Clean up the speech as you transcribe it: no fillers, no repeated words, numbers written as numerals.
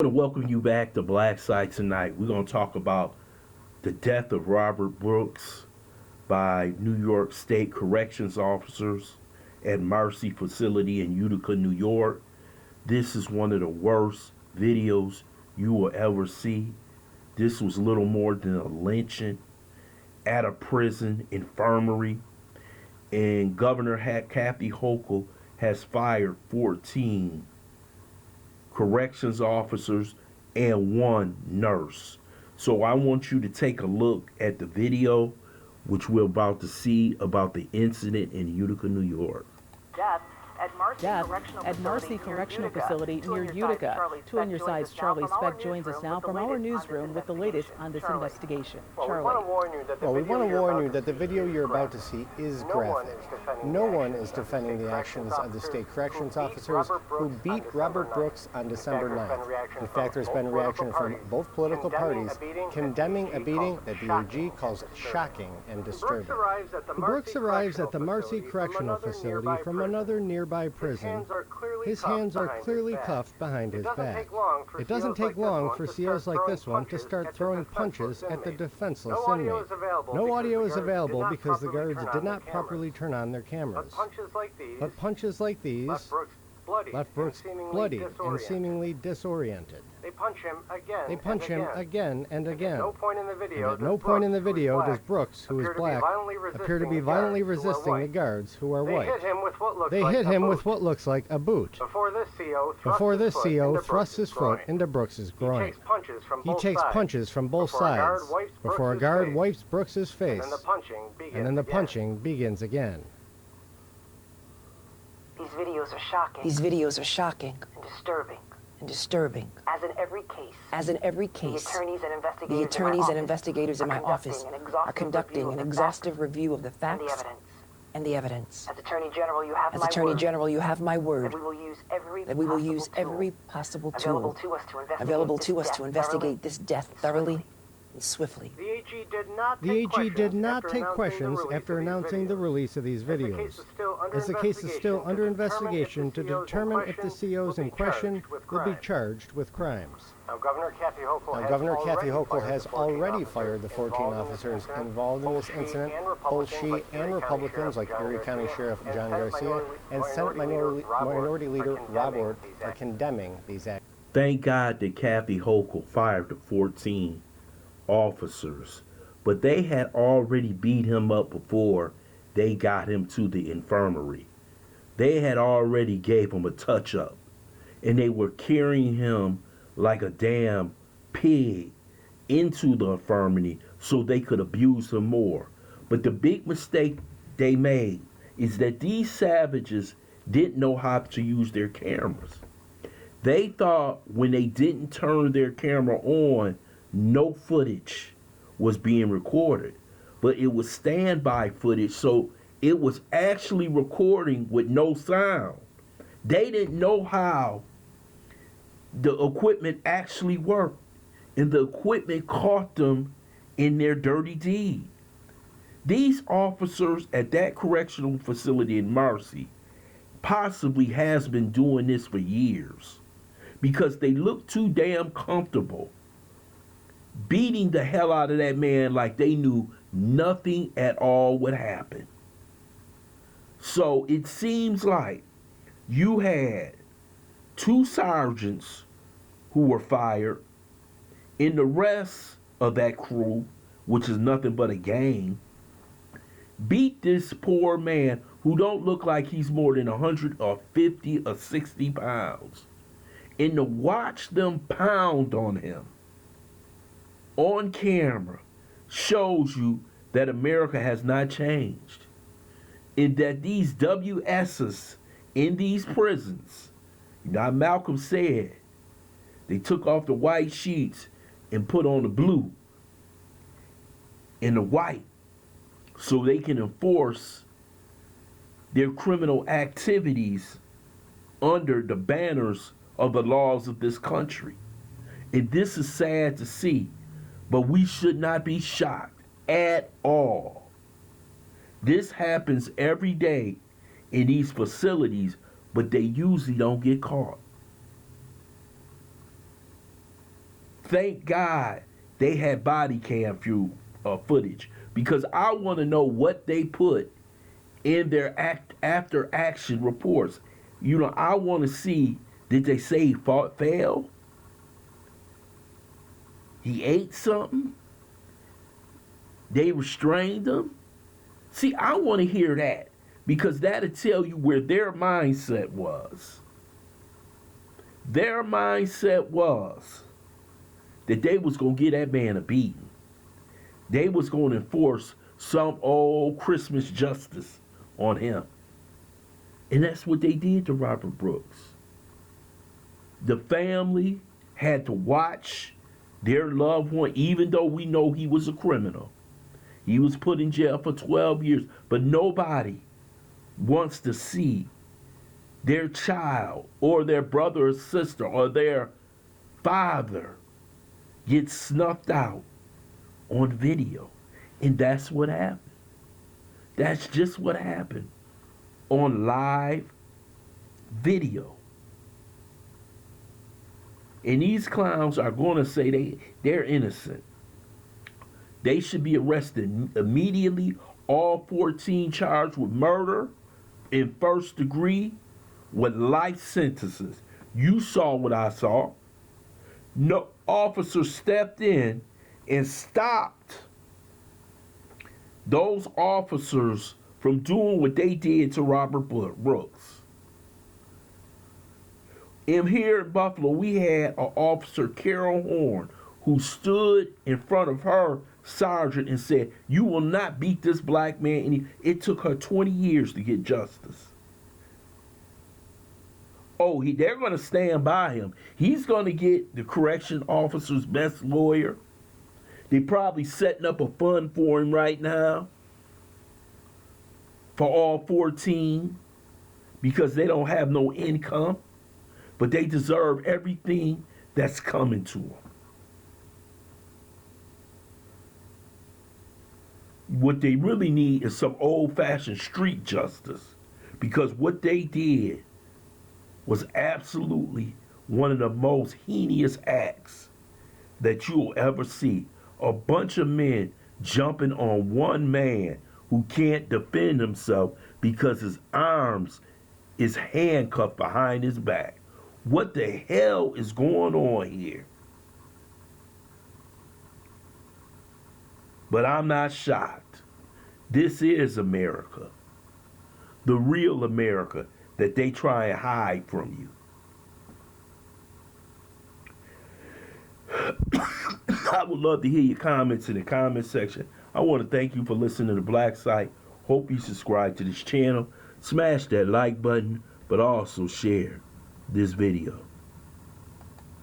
I want to welcome you back to Black Site tonight. We're going to talk about the death of Robert Brooks by New York State corrections officers at Marcy Facility in Utica, New York. This is one of the worst videos you will ever see. This was little more than a lynching at a prison infirmary. And Governor Kathy Hochul has fired 14 corrections officers and 1 nurse. So I want you to take a look at the video, which we're about to see about the incident in Utica, New York. Death at Marcy Correctional Facility near Utica. Two on your sides, Charlie Speck joins us now from our newsroom with the latest on this investigation. Charlie. We want to warn you that the video you're about to see is graphic. No one is defending the actions of the state corrections officers who beat Robert Brooks on December 9th. In fact, there's been reaction from both political parties condemning a beating that the AG calls shocking and disturbing. Brooks arrives at the Marcy Correctional Facility from another nearby prison. His hands are clearly cuffed behind his back. It doesn't take long for COs like this one to start throwing punches at the defenseless inmate. No audio is available because the guards did not properly turn on their cameras. But punches like these left Brooks bloody and seemingly disoriented. They punch him again. They punch him again and again. At no point in the video, at no point in the video does Brooks, who is black, appear to be violently resisting the guards who are white. They hit him with what looks like a boot. Before this CO thrusts his foot into Brooks's groin. He takes punches from both sides before a guard wipes Brooks's face, and then the punching begins again. These videos are shocking and disturbing. As in every case, The attorneys and investigators in my office are conducting an exhaustive review of the facts and the evidence. As Attorney General, you have my word that we will use every possible available tool available to us to investigate this death thoroughly and swiftly. The AG did not take questions after announcing the release of these videos, as the case is still under investigation to determine if the COs in question will be charged with crimes. Now, Governor Kathy Hochul has already fired the 14 officers involved in this incident. Both she and Republicans like Erie County Sheriff John Garcia and Senate Minority Leader Rob Ortt are condemning these acts. Thank God that Kathy Hochul fired the 14 officers, but they had already beat him up before they got him to the infirmary. They had already gave him a touch-up, and they were carrying him like a damn pig into the infirmary so they could abuse him more. But the big mistake they made is that these savages didn't know how to use their cameras. They thought when they didn't turn their camera on, no footage was being recorded, but it was standby footage, so it was actually recording with no sound. They didn't know how the equipment actually worked, and the equipment caught them in their dirty deed. These officers at that correctional facility in Marcy possibly has been doing this for years because they look too damn comfortable beating the hell out of that man like they knew nothing at all would happen. So it seems like you had 2 sergeants who were fired, and the rest of that crew, which is nothing but a gang, beat this poor man who don't look like he's more than 150 or 60 pounds. And to watch them pound on him on camera shows you that America has not changed, and that these WSs in these prisons, now Malcolm said they took off the white sheets and put on the blue and the white so they can enforce their criminal activities under the banners of the laws of this country. And this is sad to see, but we should not be shocked at all. This happens every day in these facilities, but they usually don't get caught. thank God they had body cam footage, because I want to know what they put in their after action reports. You know, I want to see, did they say he fell? He ate something? They restrained him? See, I want to hear that, because that'll tell you where their mindset was. Their mindset was that they was going to get that man a beating. They was going to enforce some old Christmas justice on him. And that's what they did to Robert Brooks. The family had to watch their loved one, even though we know he was a criminal. He was put in jail for 12 years, but nobody wants to see their child or their brother or sister or their father get snuffed out on video. And that's what happened. That's just what happened on live video. And these clowns are going to say they're innocent. They should be arrested immediately. All 14 charged with murder in first degree with life sentences. You saw what I saw. No officer stepped in and stopped those officers from doing what they did to Robert Brooks. And here in Buffalo, we had an officer, Carol Horn, who stood in front of her sergeant and said, "You will not beat this black man." It took her 20 years to get justice. Oh, they're going to stand by him. He's going to get the correction officer's best lawyer. They're probably setting up a fund for him right now for all 14, because they don't have no income, but they deserve everything that's coming to them. What they really need is some old-fashioned street justice, because what they did was absolutely one of the most heinous acts that you'll ever see. A bunch of men jumping on one man who can't defend himself because his arms is handcuffed behind his back. What the hell is going on here? But I'm not shocked. This is America. The real America that they try and hide from you. I would love to hear your comments in the comment section. I want to thank you for listening to Black Site. Hope you subscribe to this channel. Smash that like button, but also share this video.